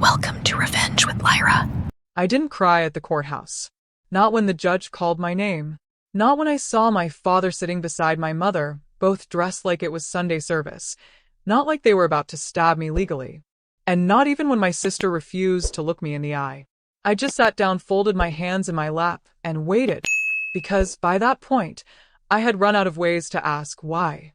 Welcome to Revenge with Lyra. I didn't cry at the courthouse. Not when the judge called my name. Not when I saw my father sitting beside my mother, both dressed like it was Sunday service. Not like they were about to stab me legally. And not even when my sister refused to look me in the eye. I just sat down, folded my hands in my lap, and waited. Because by that point, I had run out of ways to ask why.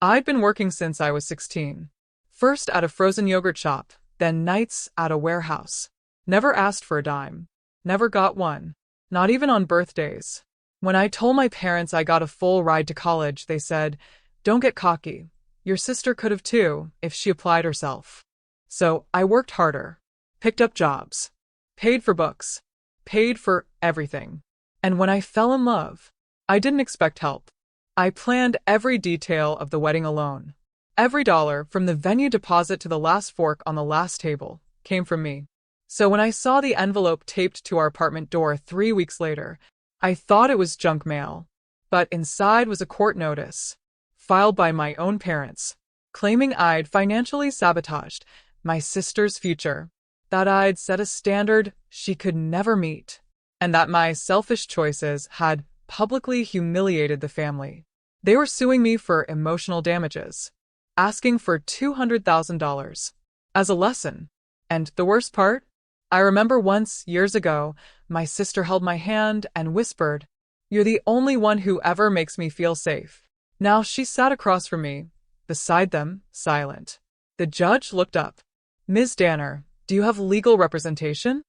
I'd been working since I was 16. First at a frozen yogurt shop, then nights at a warehouse. Never asked for a dime. Never got one. Not even on birthdays. When I told my parents I got a full ride to college, they said, "Don't get cocky. Your sister could have too, if she applied herself." So I worked harder. Picked up jobs. Paid for books. Paid for everything. And when I fell in love, I didn't expect help. I planned every detail of the wedding alone. Every dollar, from the venue deposit to the last fork on the last table, came from me. So when I saw the envelope taped to our apartment door 3 weeks later, I thought it was junk mail. But inside was a court notice, filed by my own parents, claiming I'd financially sabotaged my sister's future, that I'd set a standard she could never meet, and that my selfish choices had publicly humiliated the family. They were suing me for emotional damages, asking for $200,000 as a lesson. And the worst part? I remember once, years ago, my sister held my hand and whispered, "You're the only one who ever makes me feel safe." Now she sat across from me, beside them, silent. The judge looked up. "Ms. Danner, do you have legal representation?"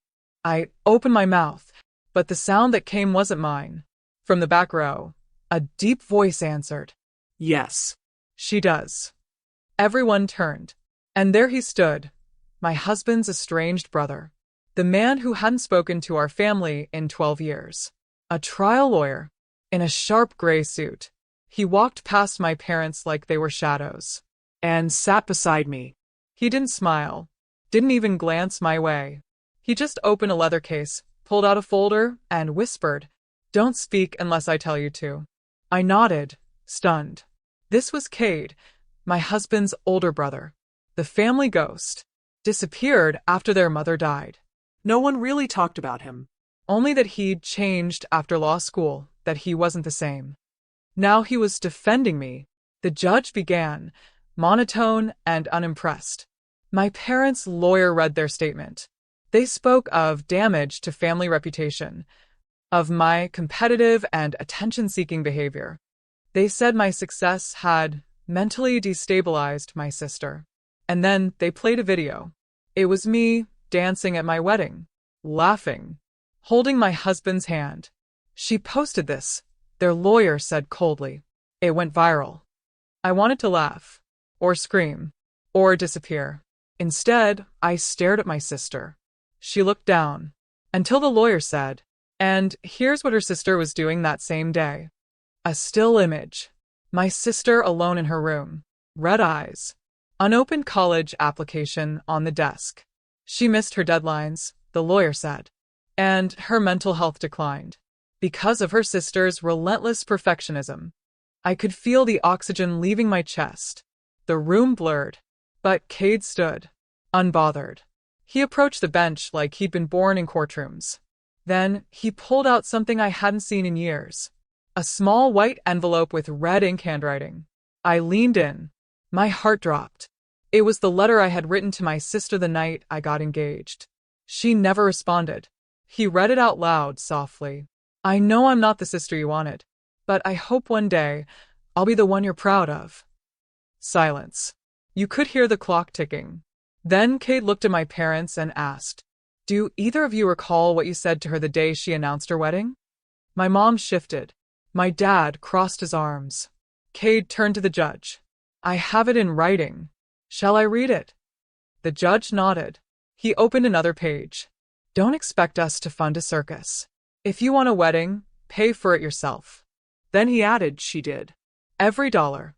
I opened my mouth, but the sound that came wasn't mine. From the back row, a deep voice answered, "Yes, she does." Everyone turned, and there he stood, my husband's estranged brother, the man who hadn't spoken to our family in 12 years, a trial lawyer, in a sharp gray suit. He walked past my parents like they were shadows, and sat beside me." He didn't smile, didn't even glance my way. He just opened a leather case, pulled out a folder, and whispered, "Don't speak unless I tell you to." I nodded, stunned. This was Cade, my husband's older brother, the family ghost, disappeared after their mother died. No one really talked about him. Only that he'd changed after law school, that he wasn't the same. Now he was defending me. The judge began, monotone and unimpressed. My parents' lawyer read their statement. They spoke of damage to family reputation, of my competitive and attention-seeking behavior. They said my success had mentally destabilized my sister. And then they played a video. It was me dancing at my wedding, laughing, holding my husband's hand. "She posted this," their lawyer said coldly. "It went viral." I wanted to laugh, or scream, or disappear. Instead, I stared at my sister. She looked down, until the lawyer said, "And here's what her sister was doing that same day." A still image. My sister alone in her room, red eyes, unopened college application on the desk. She missed her deadlines, the lawyer said, and her mental health declined because of her sister's relentless perfectionism. I could feel the oxygen leaving my chest. The room blurred, but Cade stood, unbothered. He approached the bench like he'd been born in courtrooms. Then he pulled out something I hadn't seen in years. A small white envelope with red ink handwriting. I leaned in. My heart dropped. It was the letter I had written to my sister the night I got engaged. She never responded. He read it out loud softly. "I know I'm not the sister you wanted, but I hope one day I'll be the one you're proud of." Silence. You could hear the clock ticking. Then Cade looked at my parents and asked, "Do either of you recall what you said to her the day she announced her wedding?" My mom shifted. My dad crossed his arms. Cade turned to the judge. "I have it in writing. Shall I read it?" The judge nodded. He opened another page. "Don't expect us to fund a circus. If you want a wedding, pay for it yourself." Then he added she did. Every dollar.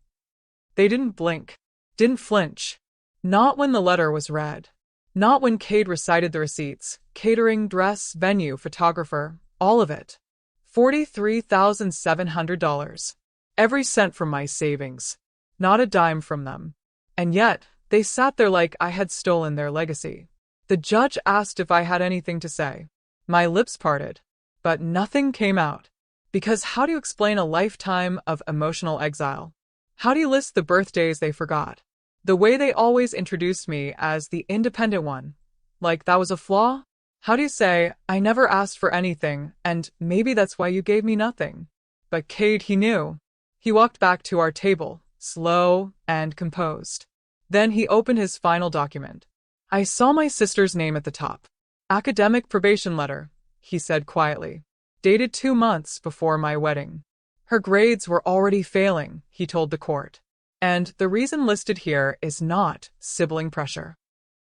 They didn't blink, didn't flinch. Not when the letter was read. Not when Cade recited the receipts, catering, dress, venue, photographer, all of it. $43,700. Every cent from my savings. Not a dime from them. And yet, they sat there like I had stolen their legacy. The judge asked if I had anything to say. My lips parted, but nothing came out. Because how do you explain a lifetime of emotional exile? How do you list the birthdays they forgot? The way they always introduced me as the independent one. Like that was a flaw? How do you say, I never asked for anything, and maybe that's why you gave me nothing? But Cade, he knew. He walked back to our table, slow and composed. Then he opened his final document. I saw my sister's name at the top. Academic probation letter, he said quietly. Dated 2 months before my wedding. Her grades were already failing, he told the court. And the reason listed here is not sibling pressure.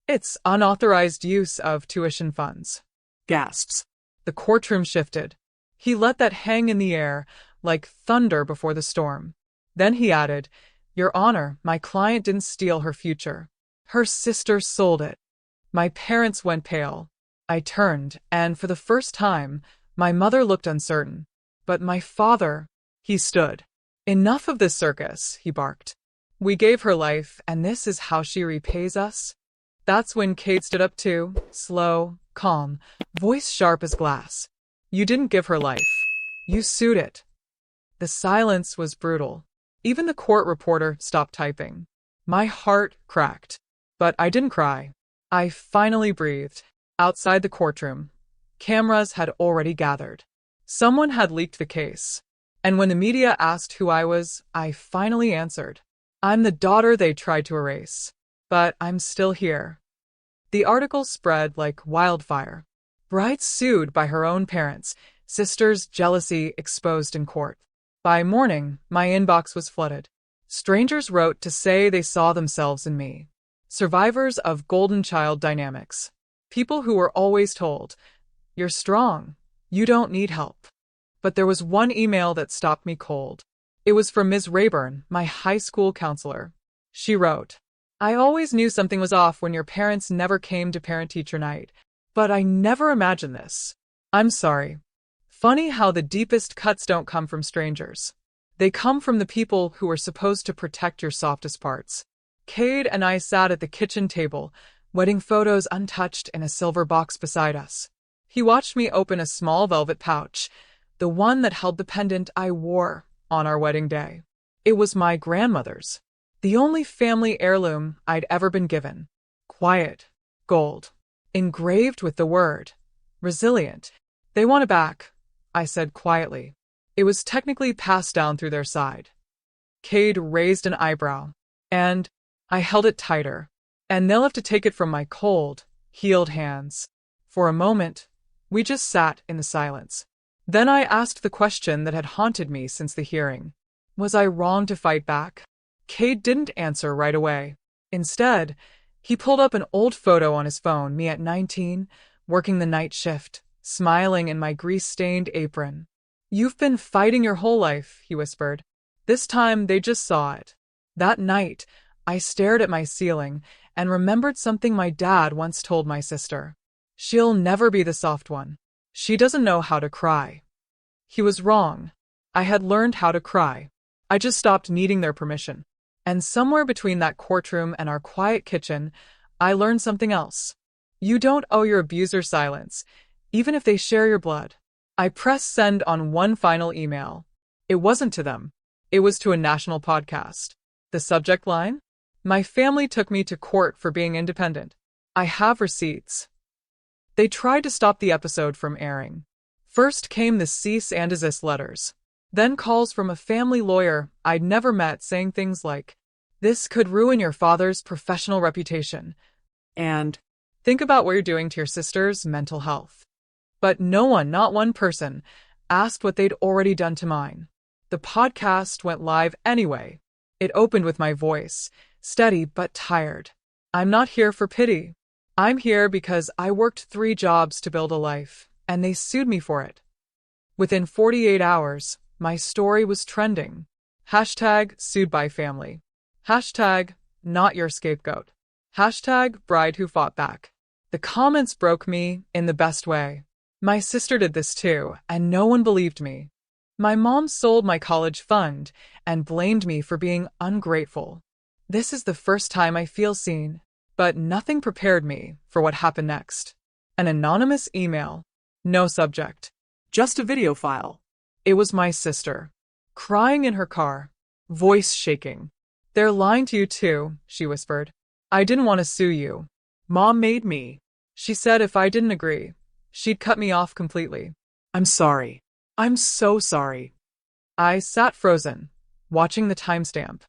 It's unauthorized use of tuition funds. Gasps. The courtroom shifted. He let that hang in the air like thunder before the storm. Then he added, Your Honor, my client didn't steal her future. Her sister sold it. My parents went pale. I turned, and for the first time, my mother looked uncertain. But my father, he stood. Enough of this circus, he barked. We gave her life, and this is how she repays us? That's when Cade stood up too, slow, calm, voice sharp as glass. You didn't give her life. You sued it. The silence was brutal. Even the court reporter stopped typing. My heart cracked. But I didn't cry. I finally breathed. Outside the courtroom, cameras had already gathered. Someone had leaked the case. And when the media asked who I was, I finally answered. I'm the daughter they tried to erase. But I'm still here. The article spread like wildfire. Bride sued by her own parents, sister's jealousy exposed in court. By morning, my inbox was flooded. Strangers wrote to say they saw themselves in me. Survivors of golden child dynamics. People who were always told, You're strong. You don't need help. But there was one email that stopped me cold. It was from Ms. Rayburn, my high school counselor. She wrote, I always knew something was off when your parents never came to parent-teacher night, but I never imagined this. I'm sorry. Funny how the deepest cuts don't come from strangers. They come from the people who are supposed to protect your softest parts. Cade and I sat at the kitchen table, wedding photos untouched in a silver box beside us. He watched me open a small velvet pouch, the one that held the pendant I wore on our wedding day. It was my grandmother's, the only family heirloom I'd ever been given. Quiet, gold, engraved with the word, resilient. They want it back, I said quietly. It was technically passed down through their side. Cade raised an eyebrow, and I held it tighter. And they'll have to take it from my cold, healed hands. For a moment, we just sat in the silence. Then I asked the question that had haunted me since the hearing. Was I wrong to fight back? Cade didn't answer right away. Instead, he pulled up an old photo on his phone, me at 19, working the night shift, smiling in my grease-stained apron. You've been fighting your whole life, he whispered. This time they just saw it. That night, I stared at my ceiling and remembered something my dad once told my sister. She'll never be the soft one. She doesn't know how to cry. He was wrong. I had learned how to cry. I just stopped needing their permission. And somewhere between that courtroom and our quiet kitchen, I learned something else. You don't owe your abuser silence, even if they share your blood. I pressed send on one final email. It wasn't to them. It was to a national podcast. The subject line? My family took me to court for being independent. I have receipts. They tried to stop the episode from airing. First came the cease and desist letters. Then calls from a family lawyer I'd never met saying things like, This could ruin your father's professional reputation. And think about what you're doing to your sister's mental health. But no one, not one person, asked what they'd already done to mine. The podcast went live anyway. It opened with my voice, steady but tired. I'm not here for pity. I'm here because I worked 3 jobs to build a life, and they sued me for it. Within 48 hours, my story was trending. Hashtag sued by family. Hashtag not your scapegoat. Hashtag bride who fought back. The comments broke me in the best way. My sister did this too, and no one believed me. My mom sold my college fund and blamed me for being ungrateful. This is the first time I feel seen. But nothing prepared me for what happened next. An anonymous email. No subject. Just a video file. It was my sister, crying in her car, voice shaking. "They're lying to you too," she whispered. "I didn't want to sue you. Mom made me. She said if I didn't agree, she'd cut me off completely." I'm sorry. I'm so sorry. I sat frozen, watching the timestamp.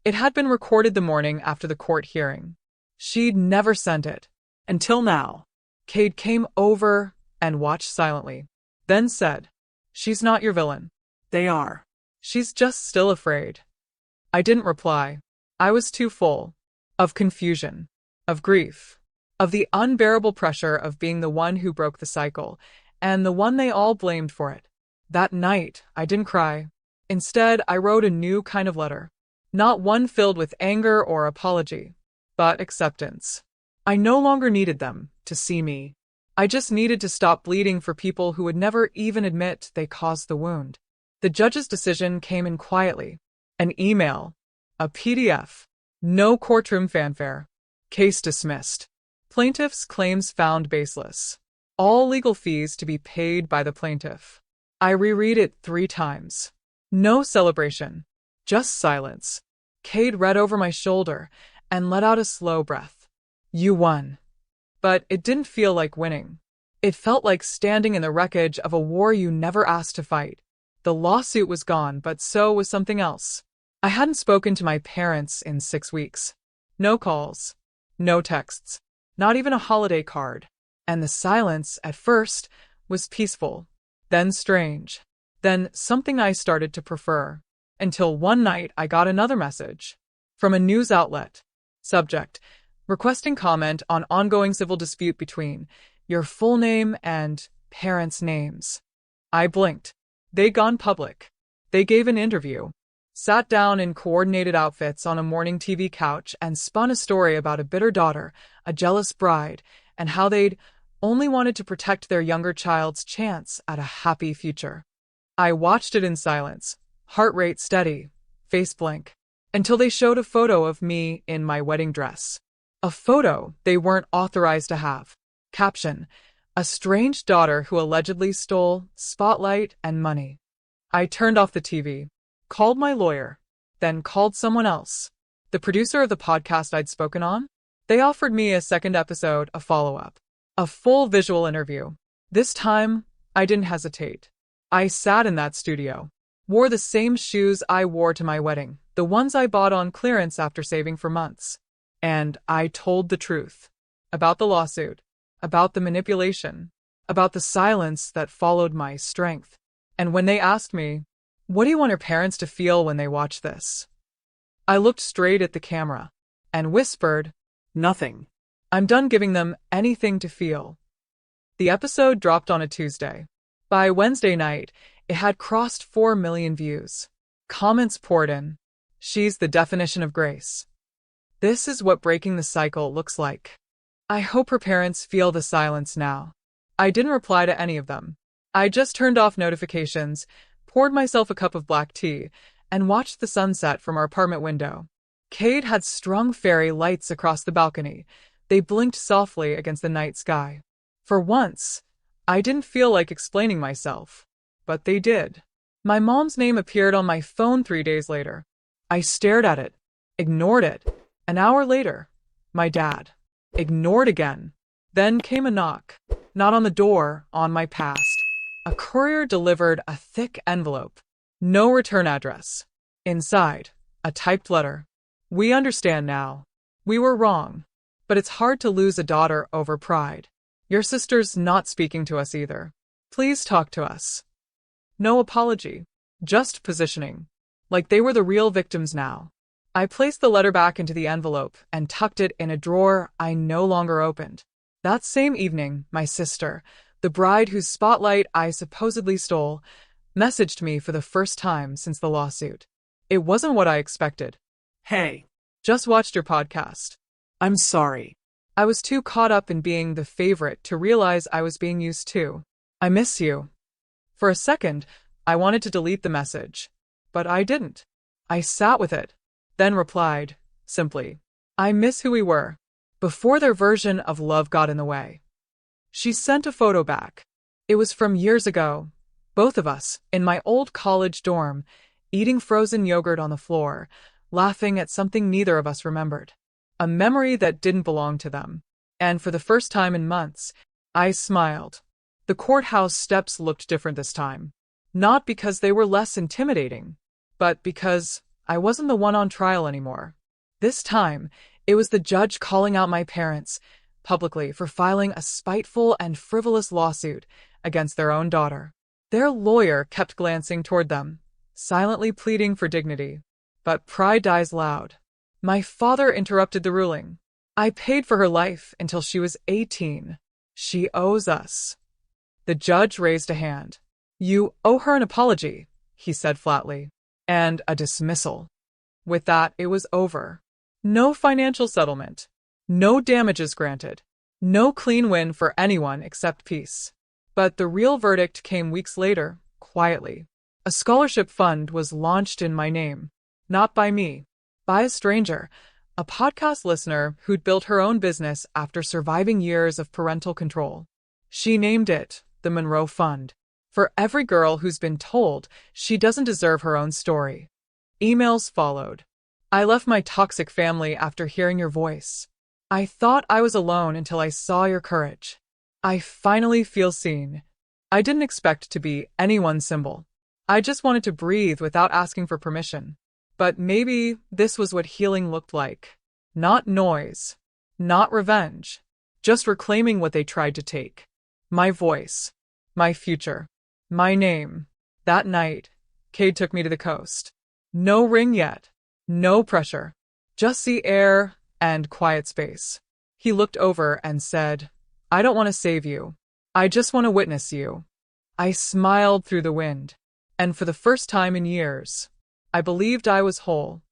It had been recorded the morning after the court hearing. She'd never sent it. Until now. Cade came over and watched silently, then said, "She's not your villain. They are. She's just still afraid." I didn't reply. I was too full. Of confusion. Of grief. Of the unbearable pressure of being the one who broke the cycle, and the one they all blamed for it. That night, I didn't cry. Instead, I wrote a new kind of letter. Not one filled with anger or apology, but acceptance. I no longer needed them to see me. I just needed to stop bleeding for people who would never even admit they caused the wound. The judge's decision came in quietly. An email. A PDF. No courtroom fanfare. Case dismissed. Plaintiff's claims found baseless. All legal fees to be paid by the plaintiff. I reread it 3 times. No celebration. Just silence. Cade read over my shoulder and let out a slow breath. "You won." But it didn't feel like winning. It felt like standing in the wreckage of a war you never asked to fight. The lawsuit was gone, but so was something else. I hadn't spoken to my parents in 6 weeks. No calls. No texts. Not even a holiday card. And the silence, at first, was peaceful. Then strange. Then something I started to prefer. Until one night I got another message. From a news outlet. Subject: requesting comment on ongoing civil dispute between your full name and parents' names. I blinked. They'd gone public. They gave an interview. Sat down in coordinated outfits on a morning TV couch and spun a story about a bitter daughter, a jealous bride, and how they'd only wanted to protect their younger child's chance at a happy future. I watched it in silence, heart rate steady, face blank, until they showed a photo of me in my wedding dress. A photo they weren't authorized to have. Caption: a strange daughter who allegedly stole spotlight and money. I turned off the TV, called my lawyer, then called someone else. The producer of the podcast I'd spoken on? They offered me a second episode, a follow-up. A full visual interview. This time, I didn't hesitate. I sat in that studio, wore the same shoes I wore to my wedding, the ones I bought on clearance after saving for months. And I told the truth. About the lawsuit. About the manipulation. About the silence that followed my strength. And when they asked me, "What do you want your parents to feel when they watch this?" I looked straight at the camera and whispered, Nothing. "I'm done giving them anything to feel." The episode dropped on a Tuesday. By Wednesday night, it had crossed 4 million views. Comments poured in. "She's the definition of grace. This is what breaking the cycle looks like. I hope her parents feel the silence now." I didn't reply to any of them. I just turned off notifications, poured myself a cup of black tea, and watched the sunset from our apartment window. Cade had strung fairy lights across the balcony. They blinked softly against the night sky. For once, I didn't feel like explaining myself, but they did. My mom's name appeared on my phone 3 days later. I stared at it, ignored it. An hour later, my dad. Ignored again. Then came a knock. Not on the door, on my past. A courier delivered a thick envelope. No return address. Inside, a typed letter. "We understand now. We were wrong. But it's hard to lose a daughter over pride. Your sister's not speaking to us either. Please talk to us." No apology. Just positioning. Like they were the real victims now. I placed the letter back into the envelope and tucked it in a drawer I no longer opened. That same evening, my sister, the bride whose spotlight I supposedly stole, messaged me for the first time since the lawsuit. It wasn't what I expected. Hey. "Just watched your podcast." I'm sorry. I was too caught up in being the favorite to realize I was being used too. "I miss you." For a second, I wanted to delete the message, but I didn't. I sat with it, then replied, simply, "I miss who we were. before their version of love got in the way. She sent a photo back. It was from years ago, both of us, in my old college dorm, eating frozen yogurt on the floor, laughing at something neither of us remembered. A memory that didn't belong to them. And for the first time in months, I smiled. The courthouse steps looked different this time. Not because they were less intimidating, but because I wasn't the one on trial anymore. This time, it was the judge calling out my parents publicly for filing a spiteful and frivolous lawsuit against their own daughter. Their lawyer kept glancing toward them, silently pleading for dignity. But pride dies loud. My father interrupted the ruling. I paid for her life until she was 18. She owes us. The judge raised a hand. You owe her an apology, he said flatly, and a dismissal. With that, it was over. No financial settlement. No damages granted. No clean win for anyone except peace. But the real verdict came weeks later, quietly. A scholarship fund was launched in my name. Not by me. By a stranger, a podcast listener who'd built her own business after surviving years of parental control. She named it the Monroe Fund. For every girl who's been told she doesn't deserve her own story. Emails followed. I left my toxic family after hearing your voice. I thought I was alone until I saw your courage. I finally feel seen. I didn't expect to be anyone's symbol. I just wanted to breathe without asking for permission. But maybe this was what healing looked like. Not noise. Not revenge. Just reclaiming what they tried to take. My voice. My future. My name. That night, Cade took me to the coast. No ring yet. No pressure. Just the air and quiet space. He looked over and said, I don't want to save you. I just want to witness you. I smiled through the wind. And for the first time in years, I believed I was whole.